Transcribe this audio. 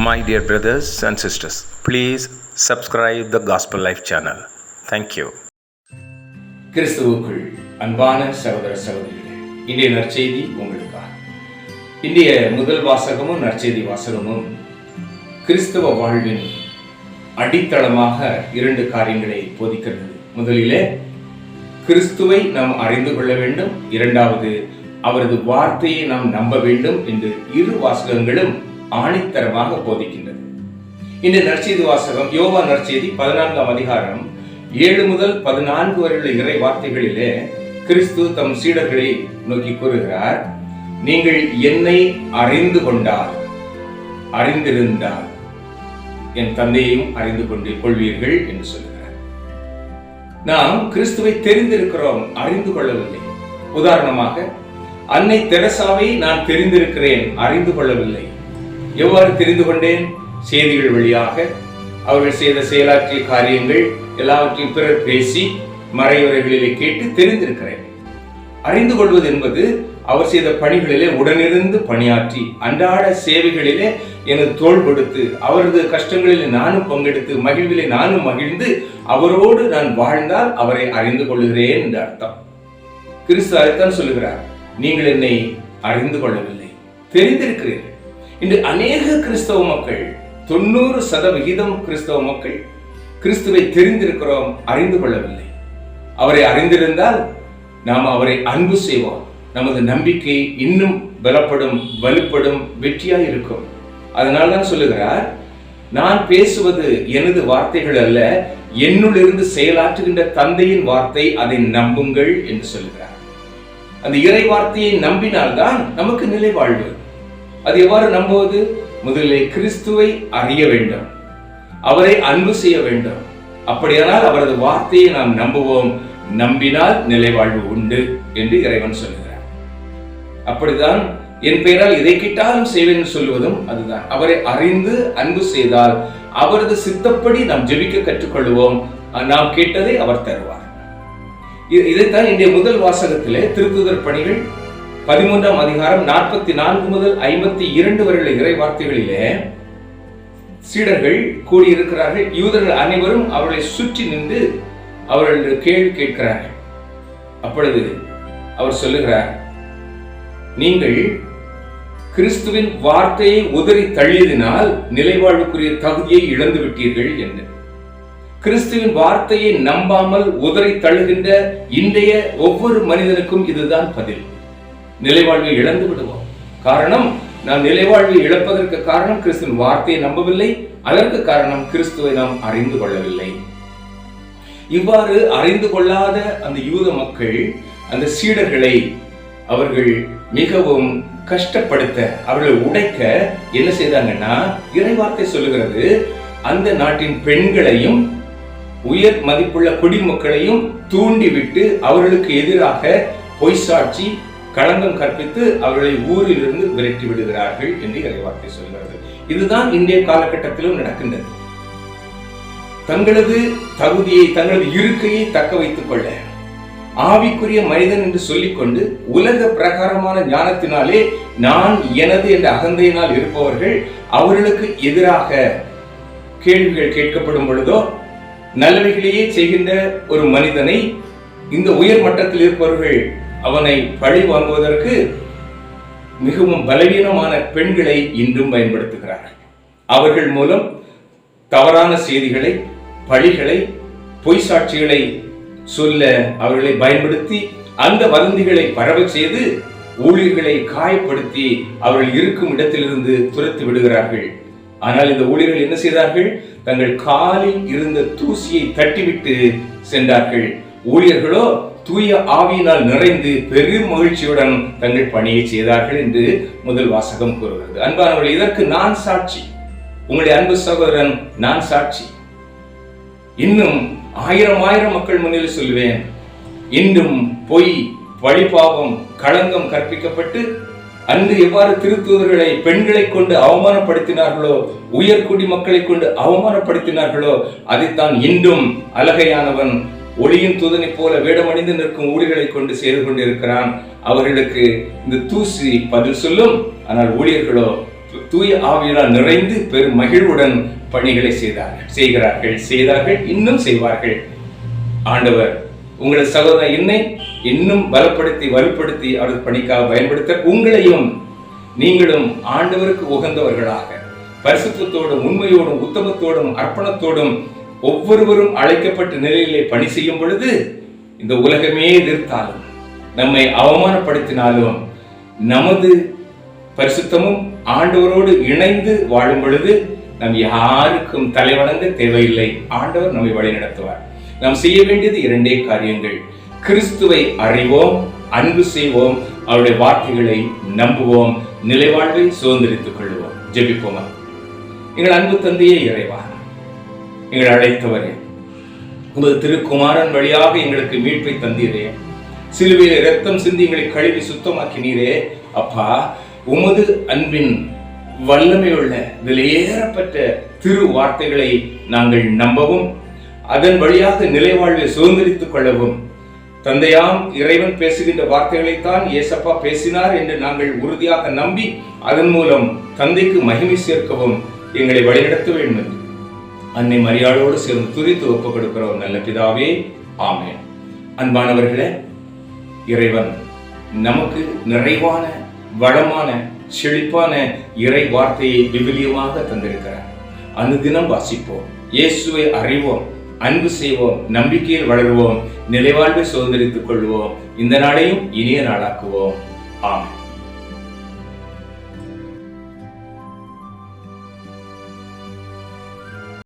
My dear brothers and sisters, please subscribe the Gospel Life channel. Thank you. கிறிஸ்துவுக்குள் அன்பான சகோதர சகோதரிகளே, இன்றைய நற்செய்தி உங்களுக்காக. இன்றைய முதல் வாசகமும் நற்செய்தி வாசகமும் கிறிஸ்தவ வாழ்வின் அடித்தளமாக இரண்டு காரியங்களை போதிக்கிறது. முதலிலே கிறிஸ்துவை நாம் அறிந்து கொள்ள வேண்டும், இரண்டாவது அவரது வார்த்தையை நாம் நம்ப வேண்டும் என்று இரு வாசகங்களும் ஆணித்தரமாக போதிக்கின்றது. இந்த நற்செய்தி வாசகம் யோவான் நற்செய்தி 14ஆம் அதிகாரம் 7 முதல் 14 வரையுள்ள இறை வார்த்தைகளிலே கிறிஸ்து தம் சீடர்களை நோக்கி கூறுகிறார், நீங்கள் என்னை அறிந்து கொண்டால், அறிந்திருந்தால் என் தந்தையையும் அறிந்து கொள்வீர்கள் என்று சொல்கிறார். நாம் கிறிஸ்துவை தெரிந்திருக்கிறோம், அறிந்து கொள்ளவில்லை. உதாரணமாக அன்னை தெரசாவை நான் தெரிந்திருக்கிறேன், அறிந்து கொள்ளவில்லை. எவ்வாறு தெரிந்து கொண்டேன்? செய்திகள் வழியாக, அவர்கள் செய்த செயலாற்றிய காரியங்கள் எல்லாவற்றையும் பிறர் பேசி மறைவுரைகளிலே கேட்டு தெரிந்திருக்கிறேன். அறிந்து கொள்வது என்பது அவர் செய்த பணிகளிலே உடனிருந்து பணியாற்றி அன்றாட சேவைகளிலே எனது தோள் கொடுத்து அவரது கஷ்டங்களில் நானும் பங்கெடுத்து மகிழ்விலே நானும் மகிழ்ந்து அவரோடு நான் வாழ்ந்தால் அவரை அறிந்து கொள்கிறேன் என்று அர்த்தம். கிறிஸ்து அதைத்தான் சொல்லுகிறார், நீங்கள் என்னை அறிந்து கொள்ளவில்லை, தெரிந்திருக்கிறீர்கள். இன்று அநேக கிறிஸ்தவ மக்கள், 90% கிறிஸ்தவ மக்கள் கிறிஸ்துவை தெரிந்திருக்கிறோம், அறிந்து கொள்ளவில்லை. அவரை அறிந்திருந்தால் நாம் அவரை அன்பு செய்வோம், நமது நம்பிக்கை இன்னும் பலப்படும், வலுப்படும், வெற்றியாய் இருக்கும். அதனால்தான் சொல்லுகிறார், நான் பேசுவது எனது வார்த்தைகள் அல்ல, என்னுள்ளிருந்து செயலாற்றுகின்ற தந்தையின் வார்த்தை, அதை நம்புங்கள் என்று சொல்லுகிறார். அந்த இறை வார்த்தையை நம்பினால்தான் நமக்கு நிலை வாழ்வு. அது எவ்வாறு நம்புவது? முதலில் கிறிஸ்துவை அறிய வேண்டும், அவரை அன்பு செய்ய வேண்டும். அப்படியானால் அவரது வார்த்தையை நாம் நம்புவோம், நம்பினால் நிலை வாழ்வு உண்டு என்று இறைவன் சொல்லுகிறார். அப்படிதான் என் பெயரால் இதை கேட்டாலும் செய்வேன் சொல்லுவதும் அதுதான். அவரை அறிந்து அன்பு செய்தால் அவரது சித்தப்படி நாம் ஜெபிக்க கற்றுக்கொள்வோம், நாம் கேட்டதை அவர் தருவார். இதைத்தான் இன்றைய முதல் வாசகத்திலே திருத்துதர் பணிகள் 13ஆம் அதிகாரம் 44 முதல் 52 வரையுள்ள இறை வார்த்தைகளிலே சீடர்கள் கூடியிருக்கிறார்கள். யூதர்கள் அனைவரும் அவர்களை சுற்றி நின்று அவர்கள் கேள்வி கேட்கிறார்கள். அப்பொழுது அவர் சொல்லுகிறார், நீங்கள் கிறிஸ்துவின் வார்த்தையை உதறி தள்ளியதினால் நிலைவாழ்வுக்குரிய தகுதியை இழந்து விட்டீர்கள் என்று. கிறிஸ்துவின் வார்த்தையை நம்பாமல் உதறி தள்ளுகின்ற இன்றைய ஒவ்வொரு மனிதனுக்கும் இதுதான் பதில். நிலைவாழ்வை இழந்து விடுவோம். காரணம், நாம் நிலைவாழ்வை இழப்பதற்கு காரணம் கிறிஸ்துவின் வார்த்தையை நம்பவில்லை, அதற்கு காரணம் கிறிஸ்துவை நாம் அறிந்து கொள்ளவில்லை. இவ்வாறு அறிந்து கொள்ளாத அந்த யூத மக்கள் அந்த சீடர்களை அவர்கள் மிகவும் கஷ்டப்படுத்த, அவர்களை உடைக்க என்ன செய்தாங்கன்னா, இறை வார்த்தை சொல்லுகிறது, அந்த நாட்டின் பெண்களையும் உயர் மதிப்புள்ள குடிமக்களையும் தூண்டிவிட்டு அவர்களுக்கு எதிராக பொய் சாட்சி களங்கம் கற்பித்து அவர்களை ஊரில் இருந்து விரட்டி விடுகிறார்கள் என்று இறைவார்த்தை சொல்கிறது. இதுதான் இன்றைய காலகட்டத்திலும் நடக்கின்றது. தங்களது தகுதியை, தங்களது இருக்கையை தக்க வைத்துக் கொள்ள ஆவிக்குரிய மனிதன் என்று சொல்லிக்கொண்டு உலக பிரகாரமான ஞானத்தினாலே நான் எனது என்ற அகந்தையினால் இருப்பவர்கள் அவர்களுக்கு எதிராக கேள்விகள் கேட்கப்படும் பொழுதோ, நல்லவைகளையே செய்கின்ற ஒரு மனிதனை இந்த உயர் மட்டத்தில் இருப்பவர்கள் அவனை பழி வாங்குவதற்கு மிகவும் பலவீனமான பெண்களை இன்றும் பயன்படுத்துகிறார்கள். அவர்கள் மூலம் தவறான செய்திகளை, பழிகளை, பொய் சாட்சிகளை சொல்ல அவர்களை பயன்படுத்தி அந்த வதந்திகளை பரவ செய்து ஊழியர்களை காயப்படுத்தி அவர்கள் இருக்கும் இடத்திலிருந்து துரத்தி விடுகிறார்கள். ஆனால் இந்த ஊழியர்கள் என்ன செய்தார்கள்? தங்கள் காலில் இருந்த தூசியை தட்டிவிட்டு சென்றார்கள். ஊழியர்களோ தூய ஆவியினால் நிறைந்து பெரும் மகிழ்ச்சியுடன் தங்கள் பணியை செய்தார்கள் என்று முதல் வாசகம் கூறுகிறது. அன்பானவர்கள், இதற்கு நான் சாட்சி, உங்களுடைய அன்பு சகோதரன் நான் சாட்சி. இன்னும் ஆயிரம் மக்கள் முன்னில் சொல்வேன், இன்னும் பொய், பழிபாவம், களங்கம் கற்பிக்கப்பட்டு அன்று எவ்வாறு திருத்தூதர்களை பெண்களை கொண்டு அவமானப்படுத்தினார்களோ, உயர்குடி மக்களை கொண்டு அவமானப்படுத்தினார்களோ, அதைத்தான் இன்றும் அழகையானவன் ஒளியின் தூதனை போல வேடமணிந்து நிற்கும் ஊழியர்களை கொண்டு செய்து கொண்டிருக்கிறான். அவர்களுக்கு இந்த தூசி பதில் சொல்லும், ஆனால் ஊழியர்களோ தூய ஆவியால் நிறைந்து பெரும் மகிழ்வுடன் பணிகளை செய்தார்கள், இன்னும் செய்வார்கள். ஆண்டவர் உங்கள் சகோதரர் என்னை இன்னும் பலப்படுத்தி வலுப்படுத்தி அவரது பணிக்காக பயன்படுத்த உங்களையும் நீங்களும் ஆண்டவருக்கு உகந்தவர்களாக பரிசுத்தத்தோடும் உண்மையோடும் உத்தமத்தோடும் அர்ப்பணத்தோடும் ஒவ்வொருவரும் அழைக்கப்பட்ட நிலையிலே பணி செய்யும் பொழுது இந்த உலகமே எதிர்த்தாலும் நம்மை அவமானப்படுத்தினாலும் நமது பரிசுத்தமும் ஆண்டவரோடு இணைந்து வாழும் பொழுது நம் யாருக்கும் தலைவணங்க தேவையில்லை. ஆண்டவர் நம்மை வழி நடத்துவார். நாம் செய்ய வேண்டியது 2 காரியங்கள். கிறிஸ்துவை அறிவோம், அன்பு செய்வோம், அவருடைய வார்த்தைகளை நம்புவோம், நிலைவாழ்வை சுதந்திரித்துக் கொள்வோம். ஜெபிப்போமா. எங்கள் அன்பு தந்தையே இறைவா, எங்கள் அழைத்தவரே, உமது திருக்குமாரன் வழியாக எங்களுக்கு மீட்பை தந்தீரே, சிலுவையில் இரத்தம் சிந்தி எங்களை கழுவி சுத்தமாக்கினீரே. அப்பா, உமது அன்பின் வல்லமையுள்ள விலையேறப்பட்ட திரு வார்த்தைகளை நாங்கள் நம்பவும் அதன் வழியாக நிலைவாழ்வை சுதந்திரித்துக் கொள்ளவும், தந்தையாம் இறைவன் பேசுகின்ற வார்த்தைகளைத்தான் இயேசப்பா பேசினார் என்று நாங்கள் உறுதியாக நம்பி அதன் மூலம் தந்தைக்கு மகிமை சேர்க்கவும் எங்களை வழிநடத்த வேண்டும் என்று அன்னை மரியாளோடு சேர்ந்து துதித்து ஒப்புக் கொடுக்கிறோம் நல்ல பிதாவே, ஆமென். அன்பானவர்களே, இறைவன் நமக்கு நிறைவான வளமான செழிப்பான இறை வார்த்தையை விவிலியமாக தந்திருக்கிறார். அனுதினம் வாசிப்போம், இயேசுவை அறிவோம், அன்பு செய்வோம், நம்பிக்கையில் வளருவோம், நிலைவாழ்வை சுதந்திரித்துக் கொள்வோம், இந்த நாளையும் இனிய நாளாக்குவோம். ஆமென்.